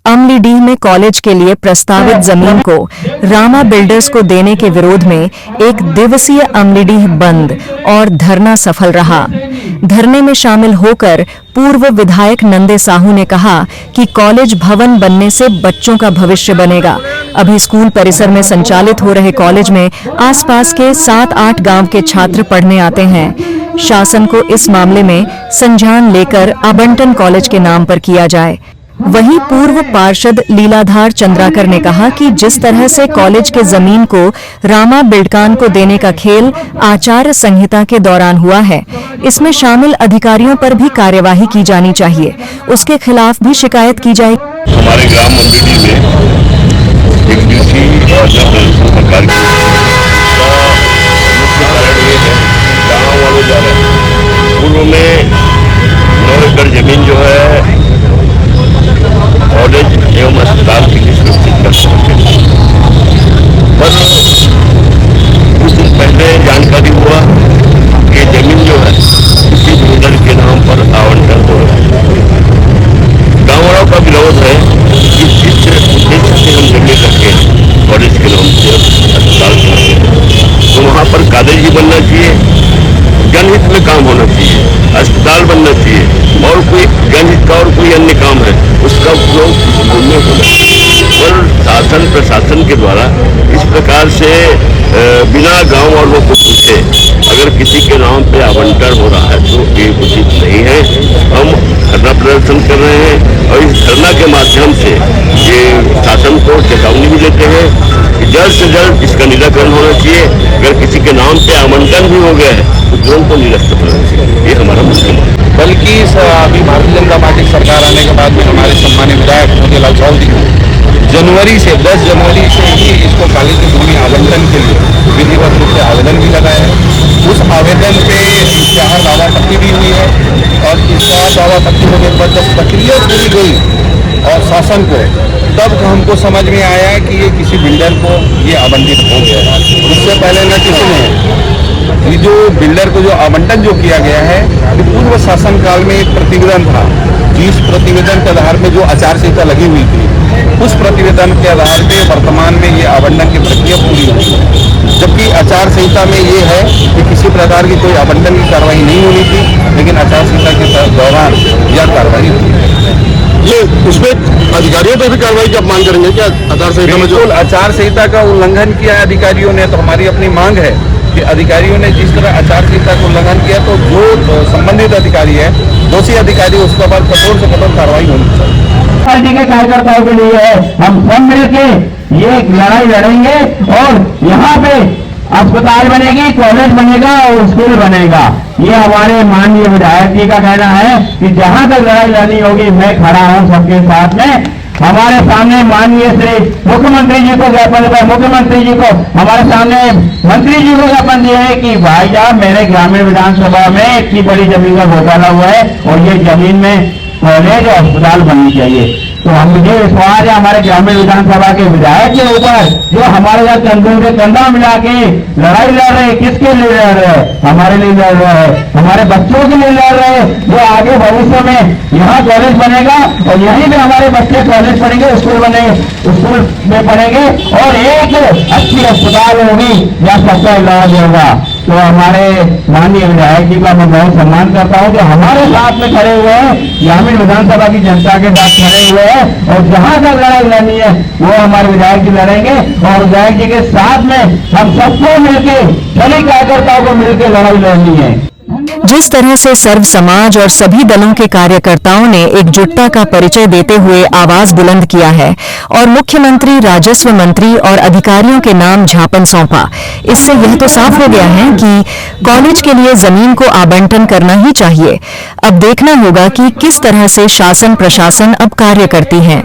अमलीडीह में कॉलेज के लिए प्रस्तावित जमीन को रामा बिल्डर्स को देने के विरोध में एक दिवसीय अमलीडीह बंद और धरना सफल रहा। धरने में शामिल होकर पूर्व विधायक नंदे साहू ने कहा कि कॉलेज भवन बनने से बच्चों का भविष्य बनेगा। अभी स्कूल परिसर में संचालित हो रहे कॉलेज में आसपास के 7-8 गांव के छात्र पढ़ने आते हैं। शासन को इस मामले में संज्ञान लेकर आवंटन कॉलेज के नाम पर किया जाए। वहीं पूर्व पार्षद लीलाधार चंद्राकर ने कहा कि जिस तरह से कॉलेज के जमीन को रामा बिल्डकान को देने का खेल आचार संहिता के दौरान हुआ है, इसमें शामिल अधिकारियों पर भी कार्यवाही की जानी चाहिए, उसके खिलाफ भी शिकायत की जाए। हमारे ग्राम अमलीडीह में एक दिवसीय सरकार की मुख्य कारण ये है, गाँव वाले जा रहे हैं। पूर्व में 9 एकड़ जमीन जो है कॉलेज एवं अस्पताल के लिए सुरक्षित कर सकते हैं। बस कुछ दिन पहले जानकारी हुआ कि जमीन जो है किसी बिल्डर के नाम पर आवंटन हो रहा है। गाँव वालों का विरोध है कि जिस उद्देश्य से हम जमीन रखे कॉलेज के नाम से अस्पताल के नाम से, तो वहाँ पर कॉलेज ही बनना चाहिए, जनहित में काम होना चाहिए, अस्पताल बनना चाहिए और कोई जनहित का और कोई अन्य काम है उसका उपयोग में होना चाहिए। और शासन प्रशासन के द्वारा इस प्रकार से बिना गांव वालों को पूछे अगर किसी के नाम पे आवंटन हो रहा है तो ये उचित नहीं है। हम धरना प्रदर्शन कर रहे हैं और इस धरना के माध्यम से ये शासन को चेतावनी भी देते हैं कि जल्द से जल्द इसका निराकरण होना चाहिए। अगर किसी के नाम पे आवंटन भी हो गया है तो तुरंत को निरस्त होना चाहिए, ये हमारा मुख्य मांग है। बल्कि अभी भारतीय जनता पार्टी सरकार आने के बाद में हमारे सम्मानित विधायक मोतीलाल चौधरी जनवरी से 10 जनवरी से ही इसको कॉलेज की भूमि आवंटन के लिए विधिवत रूप से आवेदन भी लगाया है। उस आवेदन पे इश्तेहार दावा पट्टी भी हुई है और इश्तेहार दावा पट्टी होने पर जब प्रक्रिया पूरी गई और शासन को, तब हमको समझ में आया कि ये किसी बिल्डर को ये आवंटित हो गया है। इससे पहले न किसी ने ये जो बिल्डर को जो आवंटन जो किया गया है, पूर्व शासन काल में एक प्रतिवेदन था, जिस प्रतिवेदन के आधार में जो आचार संहिता लगी हुई थी, उस प्रतिवेदन के आधार पे वर्तमान में ये आवंटन की प्रक्रिया पूरी हुई है। जबकि आचार संहिता में ये है कि किसी प्रकार की कोई आवंटन की कार्रवाई नहीं होनी थी, लेकिन आचार संहिता के दौरान यह कार्रवाई हुई है। ये उसमें अधिकारियों पर भी कार्रवाई की आप मांग करेंगे क्या? आचार संहिता में जो आचार संहिता का उल्लंघन किया है अधिकारियों ने, तो हमारी अपनी मांग है कि अधिकारियों ने जिस तरह आचार संहिता का उल्लंघन किया, तो जो संबंधित अधिकारी है, दोषी अधिकारी, उसके बाद कठोर से कठोर कार्रवाई होनी चाहिए। पार्टी के कार्यकर्ताओं के लिए हम सब मिलके ये लड़ाई लड़ेंगे और यहाँ पे अस्पताल बनेगी, कॉलेज बनेगा और स्कूल बनेगा। ये हमारे माननीय विधायक जी का कहना है कि जहां तक लड़ाई लड़नी होगी मैं खड़ा हूं सबके साथ में। हमारे सामने माननीय श्री मुख्यमंत्री जी को ज्ञापन दिया, मुख्यमंत्री जी को हमारे सामने मंत्री जी को ज्ञापन दिया है कि भाई साहब मेरे ग्रामीण विधानसभा में इतनी बड़ी जमीन का घोटाला हुआ है और ये जमीन में कॉलेज और अस्पताल बननी चाहिए। तो हम मुझे विश्वास है हमारे ग्रामीण विधानसभा के विधायक के ऊपर जो हमारे साथ कंधों से कंधा मिला के लड़ाई लड़ रहे हैं, किसके लिए लड़ रहे हैं? हमारे लिए लड़ रहे हैं, हमारे बच्चों के लिए लड़ रहे हैं, जो आगे भविष्य में यहाँ कॉलेज बनेगा और यहीं पे हमारे बच्चे कॉलेज पढ़ेंगे, स्कूल बनेंगे, स्कूल में पढ़ेंगे और एक अच्छी अस्पताल होगी जहाँ सबका इलाज होगा। तो हमारे माननीय विधायक जी का मैं बहुत सम्मान करता हूँ कि हमारे साथ में खड़े हुए हैं, ग्रामीण विधानसभा की जनता के साथ खड़े हुए हैं और जहां तक लड़ाई लड़नी है वो हमारे विधायक जी लड़ेंगे और विधायक जी के साथ में हम सबको मिलकर, सभी कार्यकर्ताओं को मिलकर लड़ाई लड़नी है। जिस तरह से सर्व समाज और सभी दलों के कार्यकर्ताओं ने एकजुटता का परिचय देते हुए आवाज बुलंद किया है और मुख्यमंत्री, राजस्व मंत्री और अधिकारियों के नाम ज्ञापन सौंपा, इससे यह तो साफ हो गया है कि कॉलेज के लिए जमीन को आवंटन करना ही चाहिए। अब देखना होगा कि किस तरह से शासन प्रशासन अब कार्य करती है।